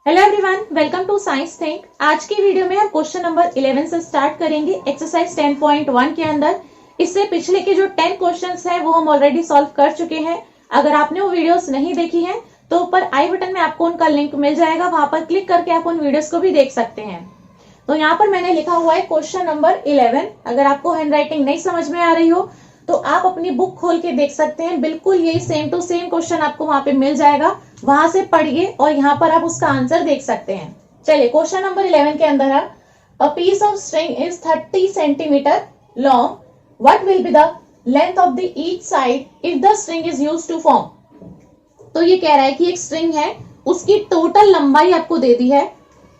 Hello everyone, welcome to Science Think. आज की video में हम क्वेश्चन नंबर 11 से स्टार्ट करेंगे एक्सरसाइज 10.1 के अंदर। इससे पिछले के जो 10 क्वेश्चंस हैं वो हम ऑलरेडी सॉल्व कर चुके हैं। अगर आपने वो वीडियोस नहीं देखी हैं तो ऊपर आई बटन में आपको उनका लिंक मिल जाएगा, वहां पर क्लिक करके आप उन वीडियोस को भी देख सकते हैं। तो यहाँ पर मैंने लिखा हुआ है क्वेश्चन नंबर 11। अगर आपको हैंड राइटिंग नहीं समझ में आ रही हो तो आप अपनी बुक खोल के देख सकते हैं, बिल्कुल यही सेम टू सेम क्वेश्चन आपको वहां पे मिल जाएगा, वहां से पढ़िए और यहाँ पर आप उसका आंसर देख सकते हैं। चलिए क्वेश्चन नंबर 11 के अंदर है a piece of string is 30 centimetre long, what will be the length of the each side if the string is used to form. तो ये कह रहा है कि एक स्ट्रिंग है, उसकी टोटल लंबाई आपको दे दी है,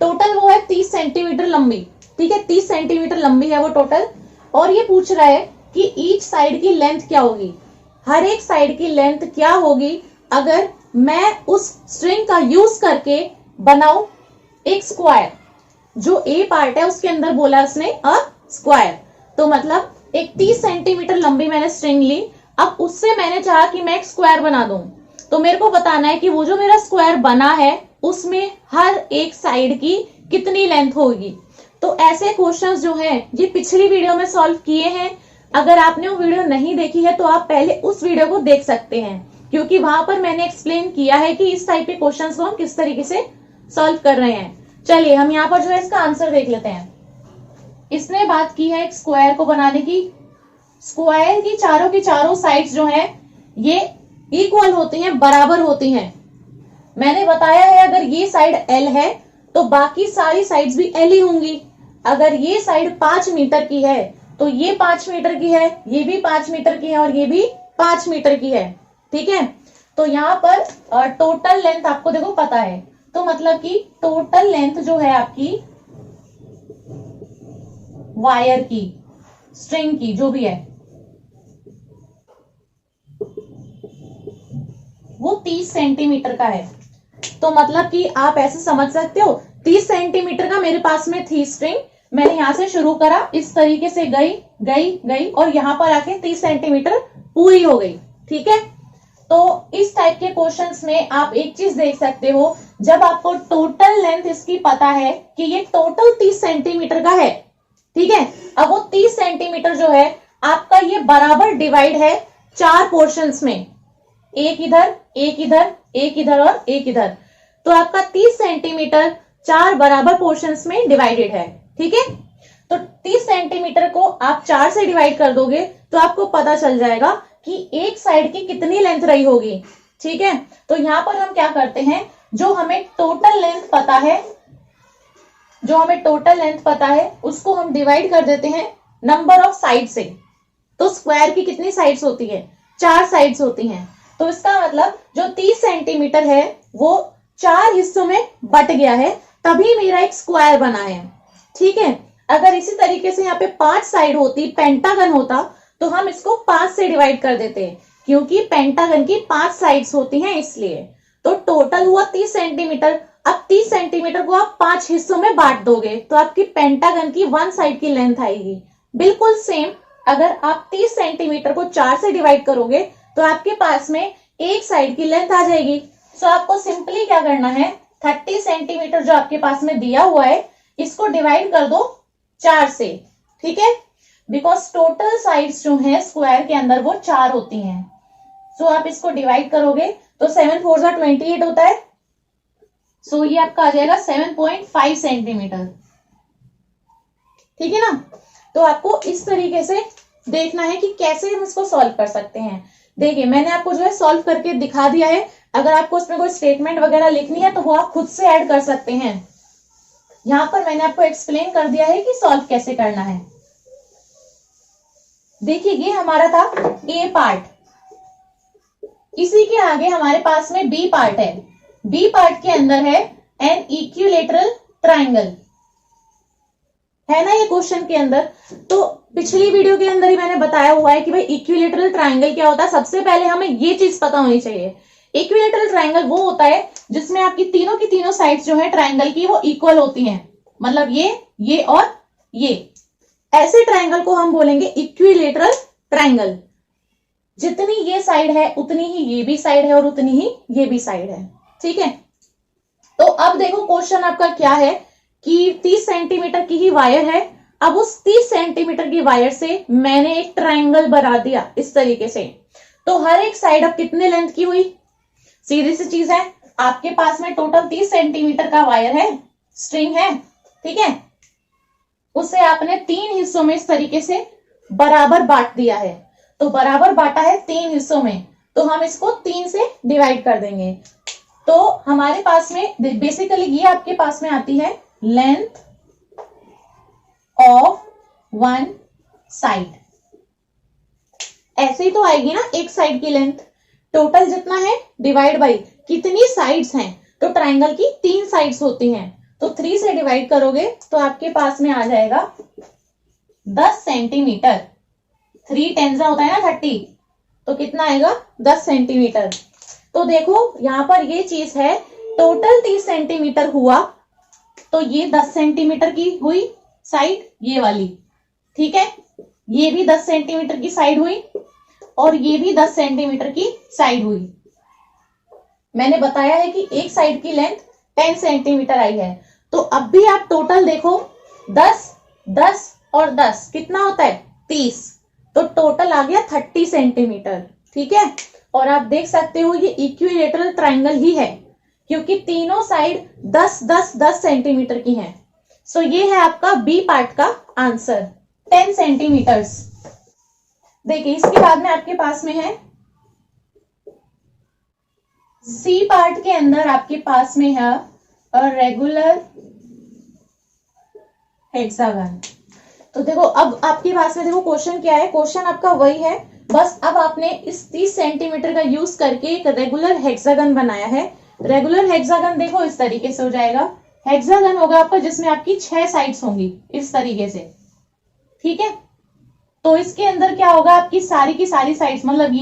टोटल वो है 30 सेंटीमीटर लंबी, ठीक है, 30 सेंटीमीटर लंबी है वो टोटल। और ये पूछ रहा है कि ईच साइड की लेंथ क्या होगी, हर एक साइड की लेंथ क्या होगी अगर मैं उस स्ट्रिंग का यूज करके बनाऊं एक स्क्वायर। जो ए पार्ट है उसके अंदर बोला उसने अ स्क्वायर, तो मतलब एक 30 सेंटीमीटर लंबी मैंने स्ट्रिंग ली, अब उससे मैंने चाहा कि मैं एक स्क्वायर बना दूं। तो मेरे को बताना है कि वो जो मेरा स्क्वायर बना है उसमें हर एक साइड की कितनी लेंथ होगी। तो ऐसे क्वेश्चंस जो हैं ये पिछली वीडियो में सॉल्व किए हैं। अगर आपने वो वीडियो नहीं देखी है तो आप पहले उस वीडियो को देख सकते हैं, क्योंकि वहां पर मैंने एक्सप्लेन किया है कि इस टाइप के क्वेश्चंस को हम किस तरीके से सॉल्व कर रहे हैं। चलिए हम यहाँ पर जो है इसका आंसर देख लेते हैं। इसने बात की है एक स्क्वायर को बनाने की। स्क्वायर की चारों साइड्स जो है ये इक्वल होती हैं, बराबर होती हैं। मैंने बताया है अगर ये साइड एल है तो बाकी सारी साइड्स भी एल ही होंगी। अगर ये साइड 5 मीटर की है तो ये 5 मीटर की है, ये भी 5 मीटर की है और ये भी 5 मीटर की है, ठीक है। तो यहाँ पर टोटल लेंथ आपको देखो पता है, तो मतलब कि टोटल लेंथ जो है आपकी वायर की, स्ट्रिंग की जो भी है, वो 30 सेंटीमीटर का है। तो मतलब कि आप ऐसे समझ सकते हो 30 सेंटीमीटर का मेरे पास में थी स्ट्रिंग, मैंने यहां से शुरू करा, इस तरीके से गई गई गई और यहां पर आके 30 सेंटीमीटर पूरी हो गई, ठीक है। तो इस टाइप के क्वेश्चंस में आप एक चीज देख सकते हो, जब आपको टोटल लेंथ इसकी पता है कि ये टोटल 30 सेंटीमीटर का है, ठीक है। अब वो 30 सेंटीमीटर जो है आपका ये बराबर डिवाइड है 4 पोर्शंस में, एक इधर एक इधर एक इधर और एक इधर। तो आपका 30 सेंटीमीटर 4 बराबर पोर्शंस में डिवाइडेड है, ठीक है। तो 30 सेंटीमीटर को आप 4 से डिवाइड कर दोगे तो आपको पता चल जाएगा कि एक साइड की कितनी लेंथ रही होगी, ठीक है। तो यहां पर हम क्या करते हैं, जो हमें टोटल लेंथ पता है उसको हम डिवाइड कर देते हैं नंबर ऑफ साइड से। तो स्क्वायर की कितनी साइड्स होती है, 4 साइड्स होती हैं। तो इसका मतलब जो 30 सेंटीमीटर है वो 4 हिस्सों में बट गया है, तभी मेरा एक स्क्वायर बना है, ठीक है। अगर इसी तरीके से यहाँ पे 5 साइड होती, पेंटागन होता, तो हम इसको 5 से डिवाइड कर देते, क्योंकि पेंटागन की 5 साइड्स होती हैं इसलिए। तो टोटल हुआ 30 सेंटीमीटर। अब 30 सेंटीमीटर को आप 5 हिस्सों में बांट दोगे तो आपकी पेंटागन की 1 साइड की लेंथ आएगी। बिल्कुल सेम अगर आप 30 सेंटीमीटर को 4 से डिवाइड करोगे तो आपके पास में एक साइड की लेंथ आ जाएगी। सो आपको सिंपली क्या करना है, 30 सेंटीमीटर जो आपके पास में दिया हुआ है इसको डिवाइड कर दो 4 से, ठीक है। बिकॉज टोटल साइड्स जो है स्क्वायर के अंदर वो 4 होती हैं। सो आप इसको डिवाइड करोगे तो 7 4 जा 28 होता है। सो ये आपका आ जाएगा 7.5 सेंटीमीटर, ठीक है ना। तो आपको इस तरीके से देखना है कि कैसे हम इसको सॉल्व कर सकते हैं। देखिए मैंने आपको जो है सॉल्व करके दिखा दिया है। अगर आपको उसमें कोई स्टेटमेंट वगैरह लिखनी है तो वो आप खुद से ऐड कर सकते हैं। यहां पर मैंने आपको एक्सप्लेन कर दिया है कि सॉल्व कैसे करना है। देखिए ये हमारा था ए पार्ट, इसी के आगे हमारे पास में बी पार्ट है। बी पार्ट के अंदर है एन इक्विलेटरल ट्राइंगल, है ना ये क्वेश्चन के अंदर। तो पिछली वीडियो के अंदर ही मैंने बताया हुआ है कि भाई इक्विलेटरल ट्राइंगल क्या होता है। सबसे पहले हमें ये चीज पता होनी चाहिए, इक्विलेटरल ट्राइंगल वो होता है जिसमें आपकी तीनों साइड्स जो है ट्राइंगल की वो इक्वल होती हैं, मतलब ये और ये। ऐसे ट्राइंगल को हम बोलेंगे इक्विलेटरल ट्राइंगल। जितनी ये साइड है उतनी ही ये भी साइड है और उतनी ही ये भी साइड है, ठीक है। तो अब देखो क्वेश्चन आपका क्या है कि 30 सेंटीमीटर की ही वायर है। अब उस 30 सेंटीमीटर की वायर से मैंने एक ट्राइंगल बना दिया इस तरीके से। तो हर एक साइड अब कितने लेंथ की हुई? सीधी सी चीज है, आपके पास में टोटल 30 सेंटीमीटर का वायर है, स्ट्रिंग है, ठीक है। उसे आपने 3 हिस्सों में इस तरीके से बराबर बांट दिया है। तो बराबर बांटा है 3 हिस्सों में, तो हम इसको 3 से डिवाइड कर देंगे। तो हमारे पास में बेसिकली ये आपके पास में आती है लेंथ ऑफ वन साइड। ऐसे ही तो आएगी ना एक साइड की लेंथ, टोटल जितना है डिवाइड बाई कितनी साइड्स हैं। तो ट्राइंगल की 3 साइड्स होती हैं, तो 3 से डिवाइड करोगे तो आपके पास में आ जाएगा 10 सेंटीमीटर। 3 टेंजा होता है ना 30, तो कितना आएगा 10 सेंटीमीटर। तो देखो यहां पर ये चीज है, टोटल 30 सेंटीमीटर हुआ, तो ये 10 सेंटीमीटर की हुई साइड ये वाली, ठीक है। ये भी 10 सेंटीमीटर की साइड हुई और ये भी 10 सेंटीमीटर की साइड हुई। मैंने बताया है कि एक साइड की लेंथ 10 सेंटीमीटर आई है। तो अब भी आप टोटल देखो 10, 10 और 10 कितना होता है 30, तो टोटल आ गया 30 सेंटीमीटर, ठीक है। और आप देख सकते हो ये इक्विलेटरल ट्राइंगल ही है, क्योंकि तीनों साइड 10 10 10 सेंटीमीटर की हैं। सो ये है आपका बी पार्ट का आंसर 10 सेंटीमीटर्स। देखिए इसके बाद में आपके पास में है सी पार्ट के अंदर आपके पास में है रेगुलर हेक्सागन। तो देखो अब आपके पास में देखो क्वेश्चन क्या है, क्वेश्चन आपका वही है, बस अब आपने इस 30 सेंटीमीटर का यूज करके एक रेगुलर हेक्सागन बनाया है। रेगुलर हेक्सागन देखो इस तरीके से हो जाएगा, हेक्सागन होगा आपका जिसमें आपकी 6 साइड्स होंगी इस तरीके से, ठीक है। तो इसके अंदर क्या होगा, आपकी सारी की सारी साइड्स मतलब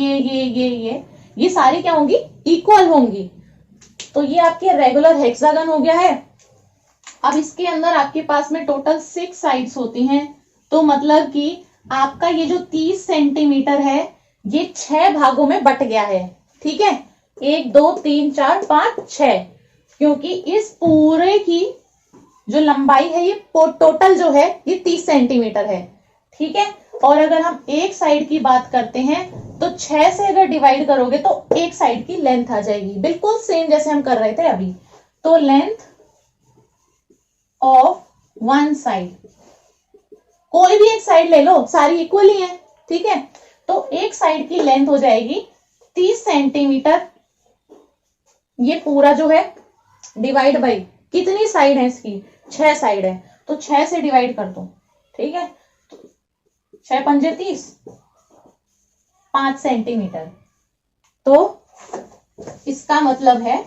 ये सारी क्या होंगी, इक्वल होंगी। तो ये आपके रेगुलर हेक्सागन हो गया है। अब इसके अंदर आपके पास में टोटल 6 साइड्स होती हैं, तो मतलब कि आपका ये जो 30 सेंटीमीटर है ये 6 भागों में बट गया है, ठीक है। 1 2 3 4 5 6, क्योंकि इस पूरे की जो लंबाई है ये टोटल जो है ये 30 सेंटीमीटर है, ठीक है। और अगर हम एक साइड की बात करते हैं तो 6 से अगर डिवाइड करोगे तो एक साइड की लेंथ आ जाएगी, बिल्कुल सेम जैसे हम कर रहे थे अभी। तो लेंथ ऑफ वन साइड, कोई भी एक साइड ले लो सारी इक्वल ही है, ठीक है। तो एक साइड की लेंथ हो जाएगी 30 सेंटीमीटर। ये पूरा जो है डिवाइड बाई कितनी साइड है इसकी, 6 साइड है, तो 6 से डिवाइड कर दो, ठीक है। 6 पंजे 30, 5 सेंटीमीटर। तो इसका मतलब है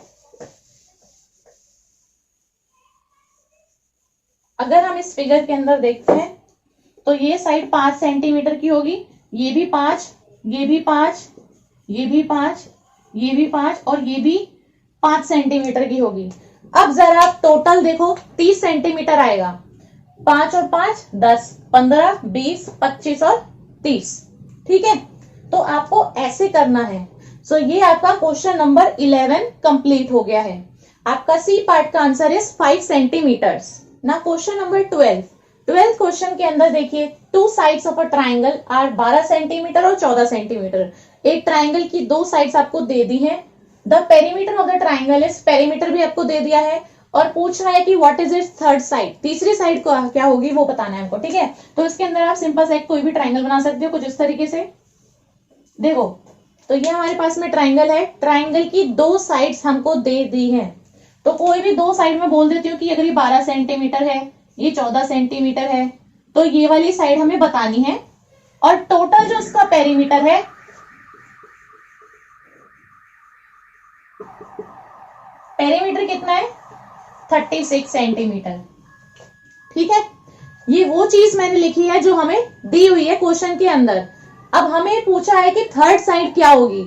अगर हम इस फिगर के अंदर देखते हैं तो ये साइड 5 सेंटीमीटर की होगी, ये भी 5, ये भी 5, ये भी 5, ये भी 5 और ये भी 5 सेंटीमीटर की होगी। अब जरा आप टोटल देखो 30 सेंटीमीटर आएगा, 5 और 5 10, 15 20 25 और 30, ठीक है। तो आपको ऐसे करना है। सो ये आपका क्वेश्चन नंबर 11 कंप्लीट हो गया है। आपका सी पार्ट का आंसर इज 5 सेंटीमीटर्स। ना क्वेश्चन नंबर 12 क्वेश्चन के अंदर देखिए, 2 sides of a triangle are 12 centimetre और 14 सेंटीमीटर। एक ट्राइंगल की 2 साइड्स आपको दे दी हैं। The perimeter of the triangle is, perimeter भी आपको दे दिया है और पूछ रहा है कि what is it's third side, तीसरी साइड को क्या होगी वो बताना है हमको, ठीक है। तो इसके अंदर आप सिंपल सा कोई भी ट्राइंगल बना सकते हो कुछ इस तरीके से। देखो तो ये हमारे पास में ट्राइंगल है, ट्राइंगल की 2 साइड्स हमको दे दी हैं, तो कोई भी 2 साइड में बोल देती हूँ कि अगर ये 12 सेंटीमीटर है, ये 14 सेंटीमीटर है, तो ये वाली साइड हमें बतानी है। और टोटल जो इसका पेरीमीटर है पेरीमीटर कितना है 36 सेंटीमीटर, ठीक है। ये वो चीज मैंने लिखी है जो हमें दी हुई है क्वेश्चन के अंदर। अब हमें पूछा है कि थर्ड साइड क्या होगी,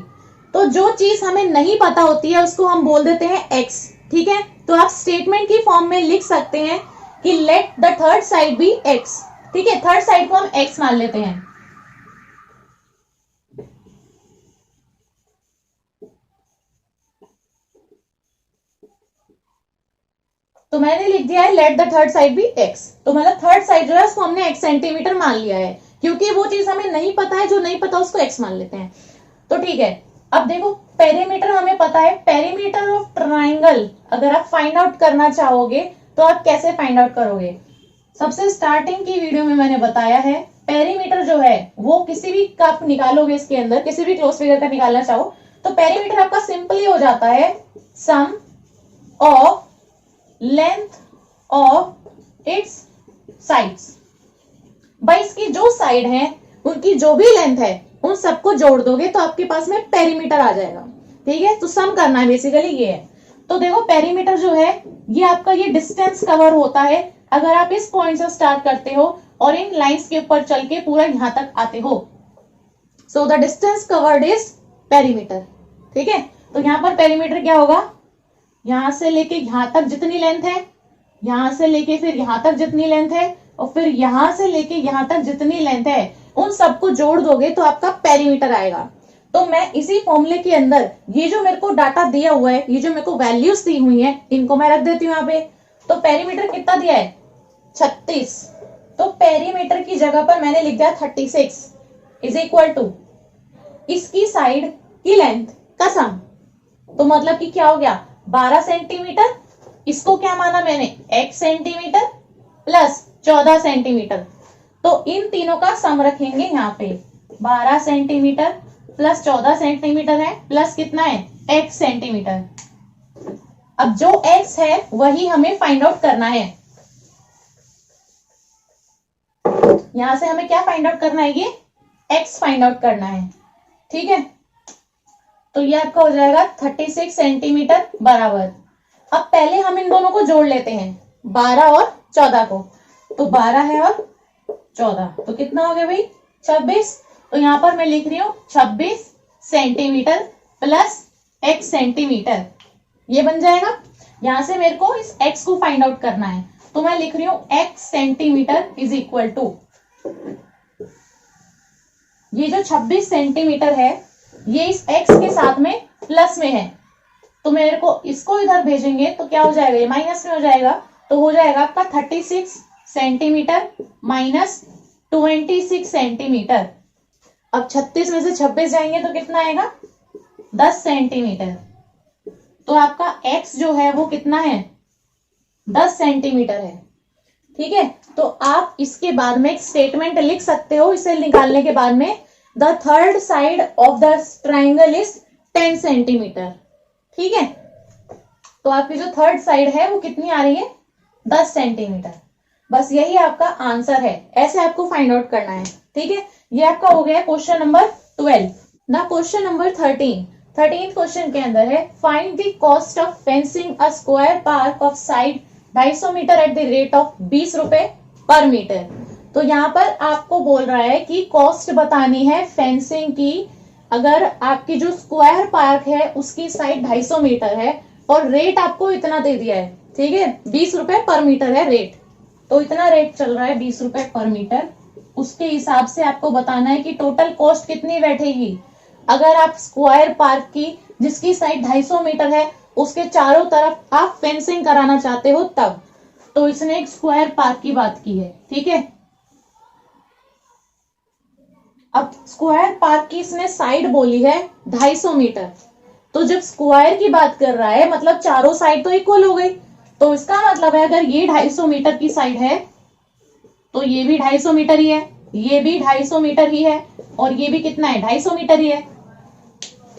तो जो चीज हमें नहीं पता होती है उसको हम बोल देते हैं एक्स, ठीक है। तो आप स्टेटमेंट की फॉर्म में लिख सकते हैं कि let the third side be x, ठीक है। थर्ड साइड को हम एक्स मान लेते हैं। तो मैंने लिख दिया है let the third side be x। तो मतलब थर्ड साइड जो है उसको हमने x सेंटीमीटर मान लिया है, क्योंकि वो चीज हमें नहीं पता है, जो नहीं पता उसको x मान लेते हैं। तो ठीक है, अब देखो पेरीमीटर हमें पता है, पेरीमीटर ऑफ ट्राइंगल अगर आप फाइंड आउट करना चाहोगे तो आप कैसे फाइंड आउट करोगे। सबसे स्टार्टिंग की वीडियो में मैंने बताया है, पेरीमीटर जो है वो किसी भी का आप निकालोगे, इसके अंदर किसी भी क्लोज फिगर का निकालना चाहो तो पेरीमीटर आपका सिंपली हो जाता है sum of length of its sides. भाई इसकी जो साइड है उनकी जो भी लेंथ है उन सबको जोड़ दोगे तो आपके पास में पेरीमीटर आ जाएगा। ठीक है, तो सम करना है बेसिकली ये है। तो देखो पेरीमीटर जो है ये आपका ये डिस्टेंस कवर होता है अगर आप इस पॉइंट से स्टार्ट करते हो और इन लाइंस के ऊपर चल के पूरा यहां तक आते हो। So the distance covered is perimeter. ठीक है, तो यहां पर पेरीमीटर क्या होगा, यहां से लेके यहां तक जितनी लेंथ है, यहां से लेके फिर यहां तक जितनी लेंथ है, और फिर यहां से लेके यहां तक जितनी लेंथ है उन सबको जोड़ दोगे तो आपका पेरीमीटर आएगा। तो मैं इसी फॉर्मूले के अंदर ये जो मेरे को डाटा दिया हुआ है, ये जो मेरे को वैल्यूज दी हुई है, इनको मैं रख देती हूँ यहाँ पे। तो पेरीमीटर कितना दिया है 36, तो पेरीमीटर की जगह पर मैंने लिख दिया 36 इज इक्वल टू इसकी साइड की लेंथ का सम। तो मतलब कि क्या हो गया 12 सेंटीमीटर, इसको क्या माना मैंने x सेंटीमीटर प्लस 14 सेंटीमीटर। तो इन तीनों का सम रखेंगे यहाँ पे, 12 सेंटीमीटर प्लस 14 सेंटीमीटर है प्लस कितना है x सेंटीमीटर। अब जो x है वही हमें फाइंड आउट करना है। यहां से हमें क्या फाइंड आउट करना है, ये x फाइंड आउट करना है। ठीक है, तो ये आपका हो जाएगा 36 सेंटीमीटर बराबर। अब पहले हम इन दोनों को जोड़ लेते हैं 12 और 14 को। तो 12 है और 14 तो कितना हो गया भाई 26। तो यहां पर मैं लिख रही हूं 26 सेंटीमीटर प्लस x सेंटीमीटर, ये बन जाएगा। यहां से मेरे को इस x को फाइंड आउट करना है, तो मैं लिख रही हूं x centimetre is equal to ये जो 26 सेंटीमीटर है ये इस x के साथ में प्लस में है, तो मेरे को इसको इधर भेजेंगे तो क्या हो जाएगा, ये माइनस में हो जाएगा। तो हो जाएगा आपका 36 सेंटीमीटर माइनस 26 सेंटीमीटर। अब 36 में से 26 जाएंगे तो कितना आएगा 10 सेंटीमीटर। तो आपका x जो है वो कितना है 10 सेंटीमीटर है। ठीक है, तो आप इसके बाद में एक स्टेटमेंट लिख सकते हो इसे निकालने के बाद में, the third side of the triangle is 10 centimetre. ठीक है, तो आपकी जो थर्ड साइड है वो कितनी आ रही है 10 सेंटीमीटर। बस यही आपका आंसर है, ऐसे आपको फाइंड आउट करना है। ठीक है, ये आपका हो गया क्वेश्चन नंबर 12। ना क्वेश्चन नंबर 13 क्वेश्चन के अंदर है find the cost of fencing a square park of side 250 metre at the rate of 20 रुपए पर मीटर। तो यहाँ पर आपको बोल रहा है कि कॉस्ट बतानी है फेंसिंग की। अगर आपकी जो स्क्वायर पार्क है उसकी साइड 250 मीटर है और रेट आपको इतना दे दिया है। ठीक है, 20 रुपए पर मीटर है रेट, तो इतना रेट चल रहा है 20 रुपए पर मीटर। उसके हिसाब से आपको बताना है कि टोटल कॉस्ट कितनी बैठेगी। अगर आप स्क्वायर पार्क की जिसकी साइड 250 मीटर है उसके चारों तरफ आप फेंसिंग कराना चाहते हो तब, तो इसने एक स्क्वायर पार्क की बात की है। ठीक है, अब स्क्वायर पार्क की इसने साइड बोली है 250 मीटर, तो जब स्क्वायर की बात कर रहा है मतलब चारों साइड तो इक्वल हो गई। तो इसका मतलब है अगर ये 250 मीटर की साइड है तो ये भी 250 मीटर ही है, ये भी 250 मीटर ही है, और ये भी कितना है 250 मीटर ही है।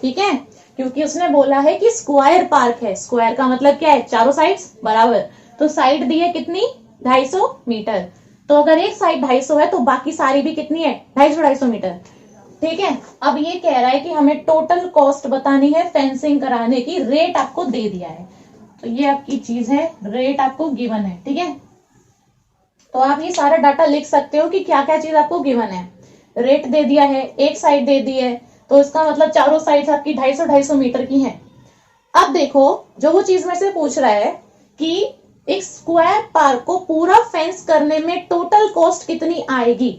ठीक है, क्योंकि उसने बोला है कि स्क्वायर पार्क है, स्क्वायर का मतलब क्या है चारों साइड्स बराबर, तो साइड दी है कितनी 250 मीटर। तो अगर एक साइड 250 है तो बाकी सारी भी कितनी है 250 मीटर। ठीक है, अब ये कह रहा है कि हमें टोटल कॉस्ट बतानी है फेंसिंग कराने की, रेट आपको दे दिया है। तो ये आपकी चीज है, रेट आपको गिवन है। ठीक है, तो आप ये सारा डाटा लिख सकते हो कि क्या क्या चीज आपको गिवन है। रेट दे दिया है, एक साइड दे दी है, तो इसका मतलब चारों साइड्स आपकी 250 मीटर की हैं। अब देखो जो वो चीज मेरे से पूछ रहा है कि एक स्क्वायर पार्क को पूरा फेंस करने में टोटल कॉस्ट कितनी आएगी।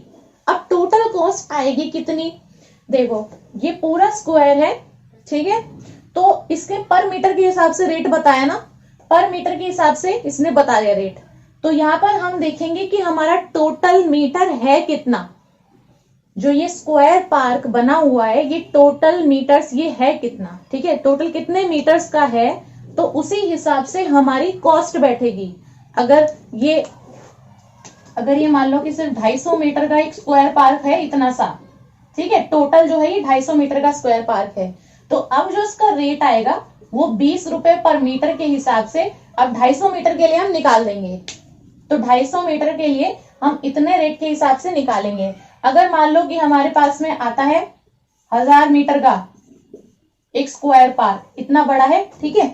अब टोटल कॉस्ट आएगी कितनी, देखो ये पूरा स्क्वायर है। ठीक है, तो इसके पर मीटर के हिसाब से रेट बताया ना, पर मीटर के हिसाब से इसने बता दिया रेट। तो यहाँ पर हम देखेंगे कि हमारा टोटल मीटर है कितना। जो ये स्क्वायर पार्क बना हुआ है ये टोटल मीटर्स ये है कितना, ठीक है, टोटल कितने मीटर्स का है, तो उसी हिसाब से हमारी कॉस्ट बैठेगी। अगर ये मान लो कि सिर्फ 250 मीटर का एक स्क्वायर पार्क है इतना सा, ठीक है, टोटल जो है ये 250 मीटर का स्क्वायर पार्क है, तो अब जो इसका रेट आएगा वो 20 रुपए पर मीटर के हिसाब से अब 250 मीटर के लिए हम निकाल देंगे। तो 250 मीटर के लिए हम इतने रेट के हिसाब से निकालेंगे। अगर मान लो कि हमारे पास में आता है 1000 मीटर का एक स्क्वायर पार्क, इतना बड़ा है, ठीक है,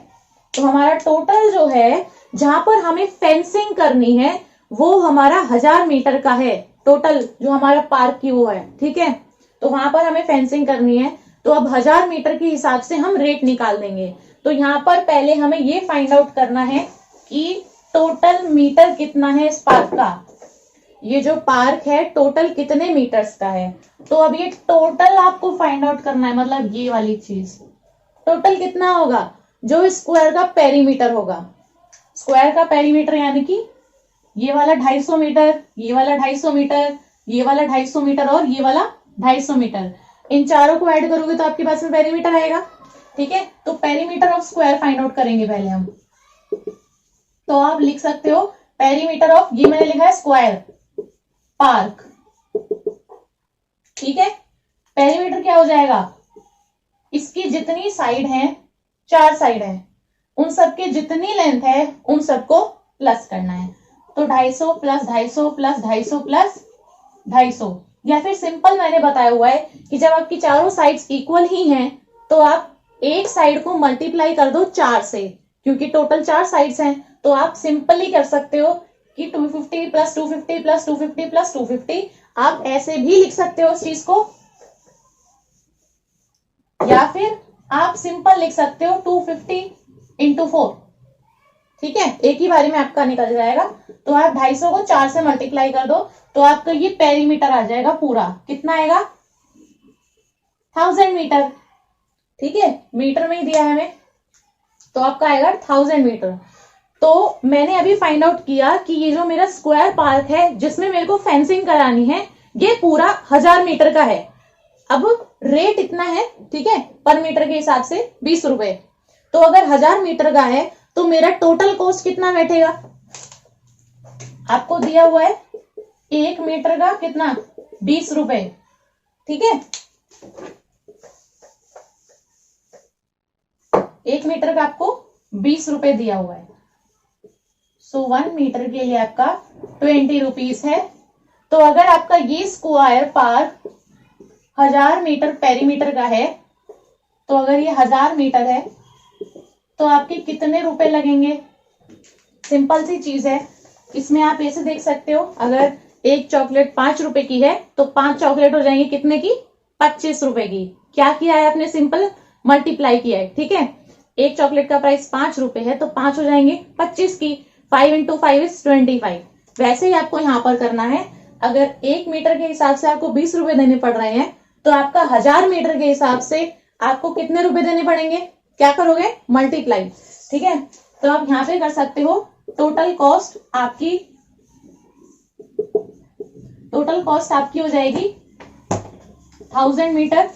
तो हमारा टोटल जो है जहां पर हमें फेंसिंग करनी है वो हमारा 1000 मीटर का है, टोटल जो हमारा पार्क की वो है, ठीक है, तो वहां पर हमें फेंसिंग करनी है। तो अब 1000 मीटर के हिसाब से हम रेट निकाल देंगे। तो यहाँ पर पहले हमें ये फाइंड आउट करना है कि टोटल मीटर कितना है इस पार्क का। ये जो पार्क है टोटल कितने मीटर्स का है, तो अब ये टोटल आपको फाइंड आउट करना है, मतलब ये वाली चीज टोटल कितना होगा, जो स्क्वायर का पेरीमीटर होगा। स्क्वायर का पेरीमीटर यानी कि ये वाला 250 मीटर, ये वाला 250 मीटर, ये वाला 250 मीटर और ये वाला 250 मीटर, इन चारों को ऐड करोगे तो आपके पास में पेरीमीटर आएगा, ठीक है। तो perimeter of square find out करेंगे पहले हम। तो आप लिख सकते हो पेरीमीटर ऑफ, ये मैंने लिखा है स्क्वायर पार्क, ठीक है। पेरीमीटर क्या हो जाएगा, इसकी जितनी साइड है, 4 साइड है, उन सबके जितनी लेंथ है उन सबको प्लस करना है। तो 250 प्लस 250 प्लस 250 प्लस 250, या फिर सिंपल मैंने बताया हुआ है कि जब आपकी चारों साइड्स इक्वल ही हैं तो आप एक साइड को मल्टीप्लाई कर दो 4 से, क्योंकि टोटल 4 साइड्स हैं। तो आप सिंपली कर सकते हो कि 250 प्लस 250 प्लस 250 प्लस 250, आप ऐसे भी लिख सकते हो उस चीज को, या फिर आप सिंपल लिख सकते हो 250 इंटू 4, ठीक है, एक ही बारी में आपका निकल जाएगा। तो आप 250 को 4 से मल्टीप्लाई कर दो तो आपका ये पेरीमीटर आ जाएगा पूरा, कितना आएगा 1000 मीटर, ठीक है, मीटर में ही दिया है हमें, तो आपका आएगा 1000 मीटर। तो मैंने अभी फाइंड आउट किया कि ये जो मेरा स्क्वायर पार्क है जिसमें मेरे को फेंसिंग करानी है ये पूरा 1000 मीटर का है। अब रेट इतना है, ठीक है, पर मीटर के हिसाब से 20 रुपए। तो अगर 1000 मीटर का है तो मेरा टोटल कॉस्ट कितना बैठेगा, आपको दिया हुआ है 1 मीटर का कितना 20 रुपए, ठीक है, 1 मीटर का आपको 20 रुपए दिया हुआ है। सो 1 मीटर के लिए आपका 20 रुपीज है। तो अगर आपका ये स्क्वायर पार्क 1000 मीटर पेरीमीटर का है, तो अगर ये 1000 मीटर है तो आपके कितने रुपए लगेंगे, सिंपल सी चीज है, इसमें आप ऐसे देख सकते हो, अगर एक चॉकलेट 5 रुपए की है तो 5 चॉकलेट हो जाएंगे कितने की, 25 रुपए की। क्या किया है आपने, सिंपल मल्टीप्लाई किया है, ठीक है, एक चॉकलेट का प्राइस 5 रुपए है तो 5 हो जाएंगे 25 की, 5 इंटू 5 इज 25। वैसे ही आपको यहाँ पर करना है, अगर 1 मीटर के हिसाब से आपको 20 रुपए देने पड़ रहे हैं तो आपका 1000 मीटर के हिसाब से आपको कितने रुपए देने पड़ेंगे, क्या करोगे, मल्टीप्लाई, ठीक है। तो आप यहाँ पे कर सकते हो टोटल कॉस्ट आपकी हो जाएगी 1000 मीटर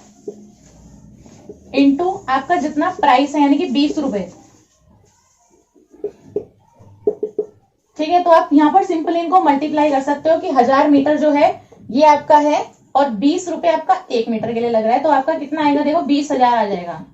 इंटू आपका जितना प्राइस है यानी कि 20 रुपए, ठीक है। तो आप यहाँ पर सिंपल इनको मल्टीप्लाई कर सकते हो कि 1000 मीटर जो है ये आपका है और 20 रुपए आपका 1 मीटर के लिए लग रहा है, तो आपका कितना आएगा, देखो 20,000 आ जाएगा।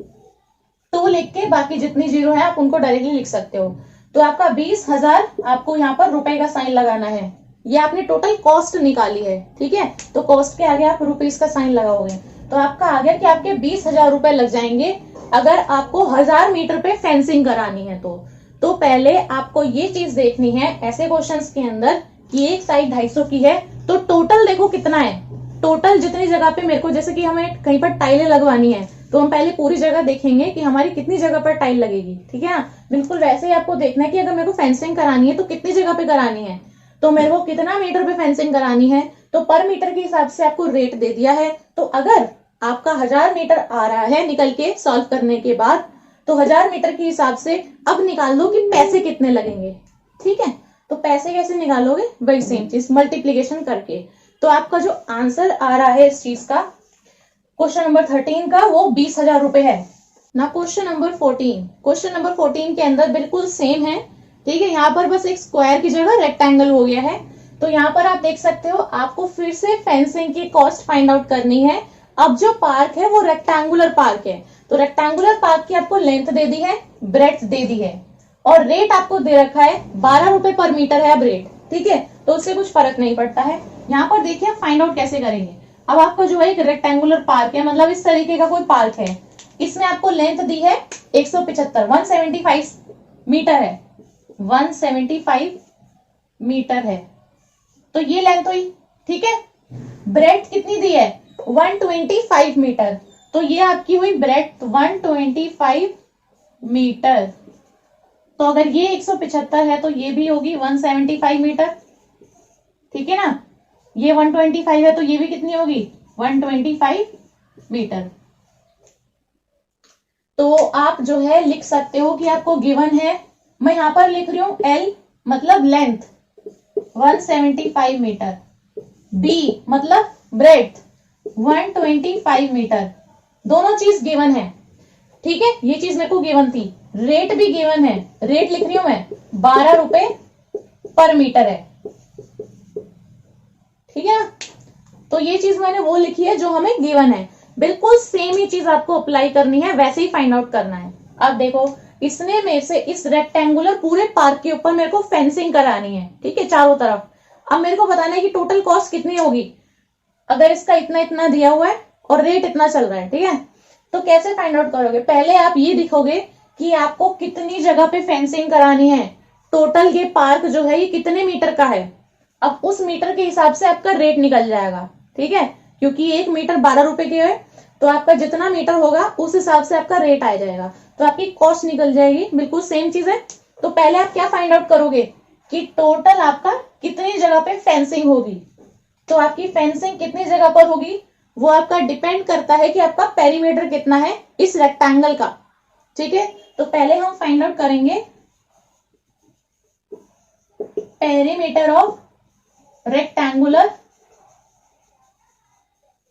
2 लिख के बाकी जितनी जीरो है आप उनको डायरेक्टली लिख सकते हो। तो आपका 20,000 आपको यहाँ पर रुपए का साइन लगाना है, ये आपने टोटल कॉस्ट निकाली है, ठीक है। तो कॉस्ट के आगे आप रुपीस का साइन लगाओगे तो आपका आ गया कि आपके 20,000 रुपए लग जाएंगे अगर आपको 1000 मीटर पे फेंसिंग करानी है। तो पहले आपको ये चीज देखनी है ऐसे क्वेश्चंस के अंदर कि एक साइड 250 की है तो टोटल देखो कितना है, टोटल जितनी जगह पे मेरे को, जैसे कि हमें कहीं पर टाइलें लगवानी है तो हम पहले पूरी जगह देखेंगे कि हमारी कितनी जगह पर टाइल लगेगी, ठीक है ना। बिल्कुल वैसे ही आपको देखना है कि अगर मेरे को फेंसिंग करानी है तो कितनी जगह पे करानी है, तो मेरे को कितना मीटर पे फेंसिंग करानी है, तो पर मीटर के हिसाब से आपको रेट दे दिया है। तो अगर आपका 1000 मीटर आ रहा है निकल के सॉल्व करने के बाद, तो 1000 मीटर के हिसाब से अब निकाल दो कि पैसे कितने लगेंगे। ठीक है, तो पैसे कैसे निकालोगे, वही सेम चीज मल्टीप्लीकेशन करके। तो आपका जो आंसर आ रहा है इस चीज का, क्वेश्चन नंबर 13 का, वो 20,000 रुपए है ना। क्वेश्चन नंबर 14, क्वेश्चन नंबर 14 के अंदर बिल्कुल सेम है। ठीक है, यहाँ पर बस एक स्क्वायर की जगह रेक्टेंगल हो गया है। तो यहाँ पर आप देख सकते हो, आपको फिर से फेंसिंग की कॉस्ट फाइंड आउट करनी है। अब जो पार्क है वो रेक्टेंगुलर पार्क है, तो रेक्टेंगुलर पार्क की आपको लेंथ दे दी है, ब्रेड्थ दे दी है, और रेट आपको दे रखा है 12 रुपए पर मीटर है अब रेट। ठीक है, तो उससे कुछ फर्क नहीं पड़ता है। यहाँ पर देखिए फाइंड आउट कैसे करेंगे। अब आपका जो है एक रेक्टेंगुलर पार्क है, मतलब इस तरीके का कोई पार्क है, इसमें आपको लेंथ दी है 175 मीटर है, 175 मीटर है, तो ये लेंथ हुई। ठीक है, ब्रेड्थ कितनी दी है, 125 मीटर, तो ये आपकी हुई ब्रेड्थ 125 मीटर। तो अगर ये 175 है तो ये भी होगी 175 मीटर। ठीक है ना, ये 125 है तो ये भी कितनी होगी, 125 मीटर। तो आप जो है लिख सकते हो कि आपको गिवन है, मैं यहां पर लिख रही हूं L मतलब लेंथ 175 मीटर, B मतलब ब्रेड्थ 125 मीटर, दोनों चीज गिवन है। ठीक है, ये चीज मेरे को गिवन थी, रेट भी गिवन है, रेट लिख रही हूं मैं 12 रुपए पर मीटर है। ठीक है ना, तो ये चीज मैंने वो लिखी है जो हमें गिवन है। बिल्कुल सेम ही चीज आपको अप्लाई करनी है, वैसे ही फाइंड आउट करना है। अब देखो, इसने मेरे से इस रेक्टेंगुलर पूरे पार्क के ऊपर मेरे को फेंसिंग करानी है। ठीक है, चारों तरफ। अब मेरे को बताना है कि टोटल कॉस्ट कितनी होगी, अगर इसका इतना इतना दिया हुआ है और रेट इतना चल रहा है। ठीक है, तो कैसे फाइंड आउट करोगे, पहले आप ये दिखोगे कि आपको कितनी जगह पे फेंसिंग करानी है, टोटल ये पार्क जो है ये कितने मीटर का है। अब उस मीटर के हिसाब से आपका रेट निकल जाएगा। ठीक है, क्योंकि 1 मीटर 12 रुपए के है, तो आपका जितना मीटर होगा उस हिसाब से आपका रेट आ जाएगा, तो आपकी कॉस्ट निकल जाएगी। बिल्कुल सेम चीज है। तो पहले आप क्या फाइंड आउट करोगे कि टोटल आपका कितनी जगह पे फेंसिंग होगी। तो आपकी फेंसिंग कितनी जगह पर होगी वो आपका डिपेंड करता है कि आपका पेरीमीटर कितना है इस रेक्टेंगल का। ठीक है, तो पहले हम फाइंड आउट करेंगे पेरीमीटर ऑफ रेक्टेंगुलर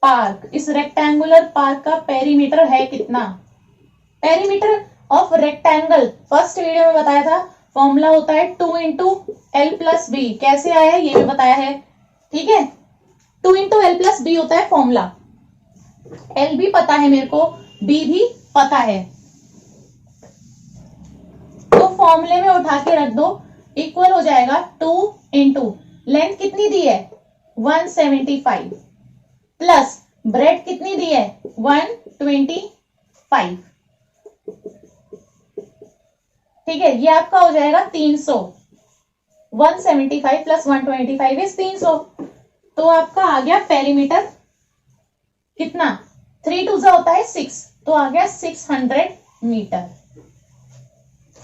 पार्क। इस रेक्टेंगुलर पार्क का पेरीमीटर है कितना, perimeter of rectangle first video में बताया था, फॉर्मूला होता है 2 इंटू एल प्लस बी। कैसे आया है ये भी बताया है। ठीक है, 2 इंटू एल प्लस बी होता है फॉर्मूला। एल भी पता है मेरे को, बी भी पता है, तो फॉर्मूले में उठा के रख दो, इक्वल हो जाएगा 2 इंटू लेंथ कितनी दी है 175 प्लस ब्रेड कितनी दी है 125। ठीक है, ये आपका हो जाएगा 300। 175 प्लस 125 इज 300। तो आपका आ गया पेरीमीटर कितना, 3 2 होता है 6, तो आ गया 600 मीटर।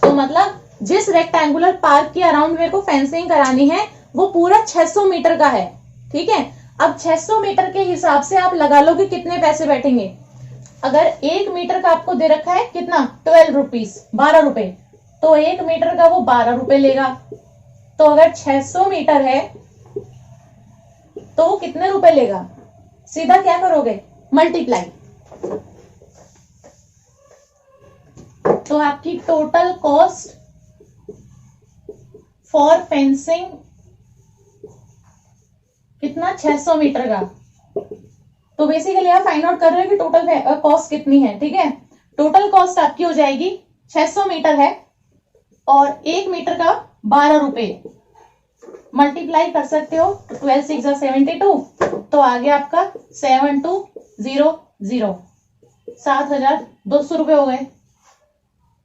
तो मतलब जिस रेक्टेंगुलर पार्क के अराउंड मेरे को फेंसिंग करानी है वो पूरा 600 मीटर का है। ठीक है, अब 600 मीटर के हिसाब से आप लगा लो कि कितने पैसे बैठेंगे। अगर 1 मीटर का आपको दे रखा है कितना 12 रुपीज, 12 रुपए, तो 1 मीटर का वो 12 रुपए लेगा। तो अगर 600 मीटर है तो वो कितने रुपए लेगा, सीधा क्या करोगे मल्टीप्लाई। तो आपकी टोटल कॉस्ट फॉर फेंसिंग कितना 600 मीटर का। तो बेसिकली आप फाइंड आउट कर रहे हो कि टोटल कॉस्ट कितनी है। ठीक है, टोटल कॉस्ट आपकी हो जाएगी 600 मीटर है और 1 मीटर का 12 रुपए, मल्टीप्लाई कर सकते हो 12 6 72, तो आ गया आपका 7200, 7200 रुपए हो गए।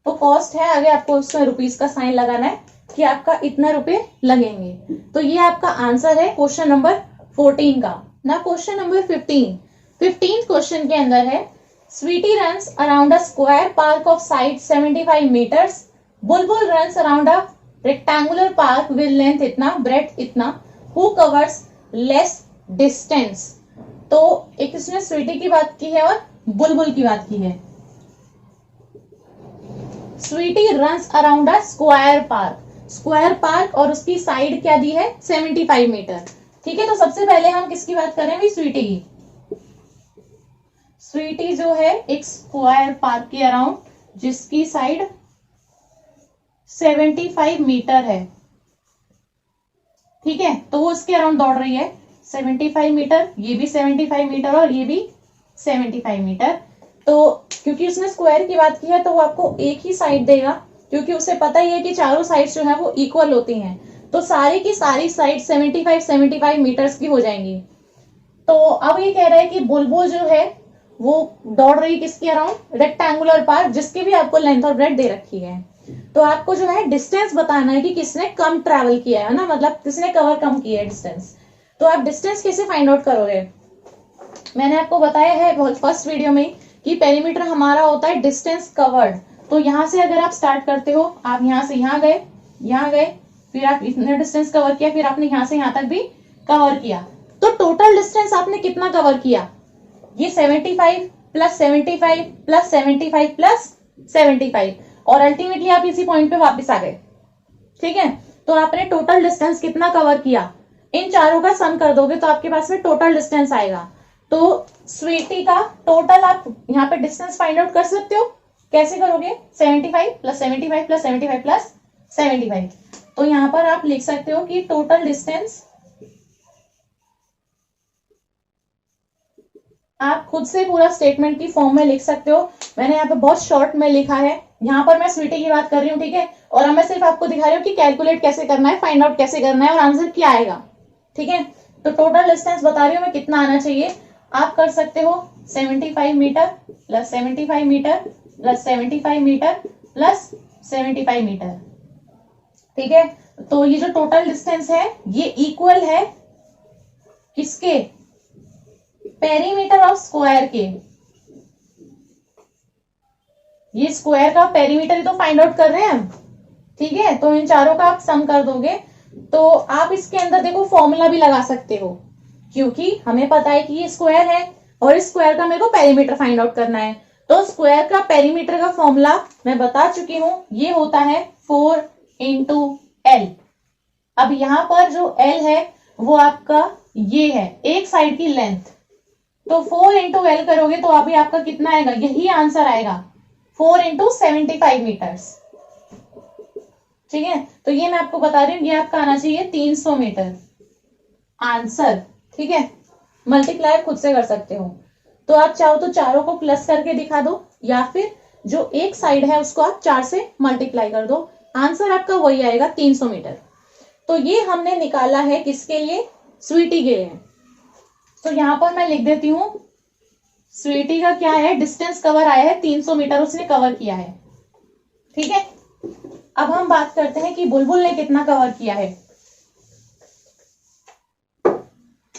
तो कॉस्ट है, आगे आपको उसमें रुपीस का साइन लगाना है कि आपका इतना रुपए लगेंगे। तो ये आपका आंसर है क्वेश्चन नंबर 14 का ना। क्वेश्चन नंबर 15 क्वेश्चन के अंदर है, Sweety runs around a square park of side 75 metres, Bulbul runs around a rectangular park with length इतना, ब्रेड्थ इतना, हु कवर्स लेस डिस्टेंस। तो एक इसमें स्वीटी की बात की है और बुलबुल की बात की है। Sweety runs around a square park. Square park और उसकी साइड क्या दी है 75 मीटर। ठीक है, तो सबसे पहले हम किसकी बात करें भाई, स्वीटी की। स्वीटी जो है एक स्क्वायर पार्क के अराउंड जिसकी साइड 75 मीटर है। ठीक है, तो वो इसके अराउंड दौड़ रही है 75 मीटर, ये भी 75 मीटर और ये भी 75 मीटर। तो क्योंकि उसने स्क्वायर की बात की है तो वो आपको एक ही साइड देगा, क्योंकि उसे पता ही है कि चारों साइड जो है वो इक्वल होती हैं। तो सारी की सारी साइड 75 मीटर्स की हो जाएंगी। तो अब ये कह रहा है कि बुलबुल जो है वो दौड़ रही किसके अराउंड, रेक्टेंगुलर पार्क, जिसकी भी आपको लेंथ और ब्रेड्थ दे रखी है। तो आपको जो है डिस्टेंस बताना है कि किसने कम ट्रैवल किया है ना, मतलब किसने कवर कम किया है डिस्टेंस। तो आप डिस्टेंस कैसे फाइंड आउट करोगे, मैंने आपको बताया है फर्स्ट वीडियो में कि पेरीमीटर हमारा होता है डिस्टेंस कवर्ड। तो यहां से अगर आप स्टार्ट करते हो, आप यहां से यहां गए, फिर आप इतने डिस्टेंस कवर किया, फिर आपने यहां से यहां तक भी कवर किया, तो टोटल डिस्टेंस आपने कितना कवर किया, ये 75 प्लस 75 प्लस 75 प्लस 75, और अल्टीमेटली आप इसी पॉइंट पे वापस आ गए। ठीक है, तो आपने टोटल डिस्टेंस कितना कवर किया, इन चारों का सम कर दोगे तो आपके पास में टोटल डिस्टेंस आएगा। तो स्वीटी का टोटल आप यहाँ पे डिस्टेंस फाइंड आउट कर सकते हो, कैसे करोगे, 75 प्लस 75 प्लस 75 प्लस 75। तो यहां पर आप लिख सकते हो कि टोटल डिस्टेंस, आप खुद से पूरा स्टेटमेंट की फॉर्म में लिख सकते हो, मैंने यहाँ पे बहुत शॉर्ट में लिखा है। यहाँ पर मैं स्वीटी की बात कर रही हूँ, ठीक है, और मैं सिर्फ आपको दिखा रही हूँ कि कैलकुलेट कैसे करना है, फाइंड आउट कैसे करना है और आंसर क्या आएगा। ठीक है, तो टोटल डिस्टेंस बता रही हूँ मैं कितना आना चाहिए, आप कर सकते हो 75 metre plus 75 metre plus 75 metre plus 75 metre. ठीक है, तो ये जो टोटल डिस्टेंस है ये इक्वल है किसके, पेरीमीटर ऑफ स्क्वायर के। ये स्क्वायर का पेरीमीटर ही तो फाइंड आउट कर रहे हैं हम। ठीक है, तो इन चारों का आप सम कर दोगे तो आप इसके अंदर देखो फॉर्मूला भी लगा सकते हो, क्योंकि हमें पता है कि ये स्क्वायर है और इस स्क्वायर का मेरे को पेरीमीटर फाइंड आउट करना है। तो स्क्वायर का पेरीमीटर का फॉर्मूला मैं बता चुकी हूं, ये होता है 4 इंटू एल। अब यहां पर जो एल है वो आपका ये है एक साइड की लेंथ, तो 4 इंटू एल करोगे तो अभी आपका कितना आएगा, यही आंसर आएगा 4 इंटू 75 मीटर्स। ठीक है, तो ये मैं आपको बता रही हूँ, ये आपका आना चाहिए 300 मीटर आंसर। ठीक है, मल्टीप्लाई खुद से कर सकते हो, तो आप चाहो तो चारों को प्लस करके दिखा दो, या फिर जो एक साइड है उसको आप 4 से मल्टीप्लाई कर दो, आंसर आपका वही आएगा 300 मीटर। तो ये हमने निकाला है किसके लिए, स्वीटी के लिए। तो यहां पर मैं लिख देती हूं, स्वीटी का क्या है, डिस्टेंस कवर आया है 300 मीटर उसने कवर किया है। ठीक है, अब हम बात करते हैं कि बुलबुल ने कितना कवर किया है।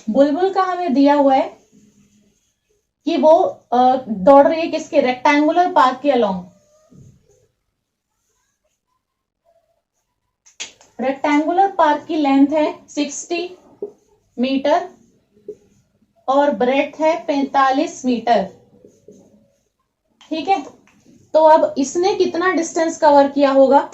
बुलबुल का हमें दिया हुआ है कि वो दौड़ रही है किसके, रेक्टेंगुलर पार्क के अलोंग। रेक्टेंगुलर पार्क की लेंथ है 60 मीटर और ब्रेड्थ है 45 मीटर। ठीक है, तो अब इसने कितना डिस्टेंस कवर किया होगा,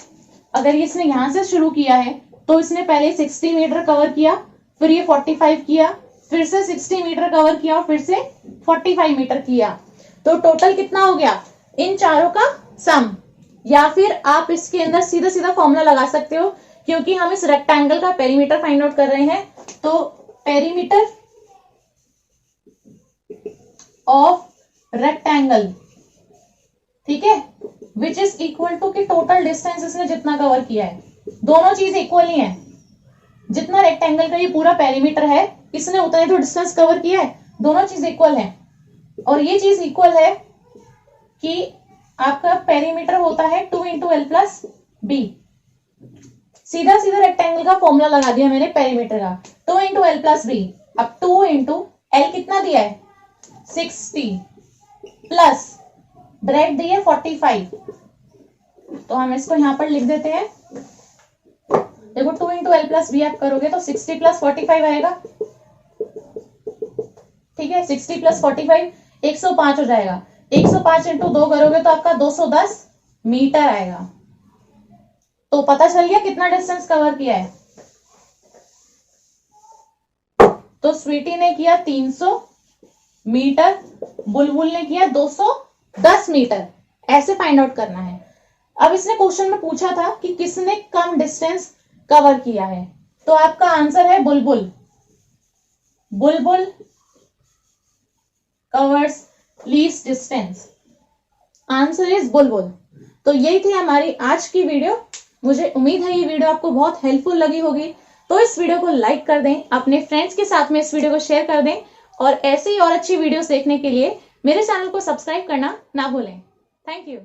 अगर इसने यहां से शुरू किया है तो इसने पहले 60 मीटर कवर किया, फिर ये 45 किया, फिर से 60 मीटर कवर किया और फिर से 45 मीटर किया, तो टोटल कितना हो गया इन चारों का सम। या फिर आप इसके अंदर सीधा सीधा फॉर्मूला लगा सकते हो, क्योंकि हम इस रेक्टेंगल का पेरीमीटर फाइंड आउट कर रहे हैं, तो पेरीमीटर ऑफ रेक्टेंगल, ठीक है, विच इज इक्वल टू कि टोटल डिस्टेंस इसने जितना कवर किया है, दोनों चीज इक्वल ही है, जितना रेक्टेंगल का ये पूरा पेरीमीटर है इसने उतना ही तो डिस्टेंस कवर किया है, दोनों चीज इक्वल है। और ये चीज इक्वल है कि आपका पेरीमीटर होता है 2 इंटू एल प्लस बी। सीधा सीधा रेक्टेंगल का फॉर्मूला लगा दिया मैंने पेरीमीटर का, 2 इंटू एल प्लस बी। अब 2 इंटू एल कितना दिया है 60 प्लस ब्रेड दी है 45, तो हम इसको यहां पर लिख देते हैं। देखो 2 इंटू एल प्लस बी आप करोगे तो 60 प्लस 45 आएगा। ठीक है, 60 प्लस 45 105 हो जाएगा। 105 इंटू 2 करोगे तो आपका 210 मीटर आएगा। तो पता चल गया कितना डिस्टेंस कवर किया है। तो स्वीटी ने किया 300 मीटर, बुलबुल ने किया 210 मीटर। ऐसे फाइंड आउट करना है। अब इसने क्वेश्चन में पूछा था कि किसने कम डिस्टेंस कवर किया है, तो आपका आंसर है बुलबुल। बुलबुल covers least distance. Answer is बुलबुल। तो यही थी हमारी आज की वीडियो। मुझे उम्मीद है ये वीडियो आपको बहुत हेल्पफुल लगी होगी। तो इस वीडियो को लाइक कर दें, अपने फ्रेंड्स के साथ में इस वीडियो को शेयर कर दें और ऐसे ही और अच्छी वीडियोस देखने के लिए मेरे चैनल को सब्सक्राइब करना ना भूलें। Thank you.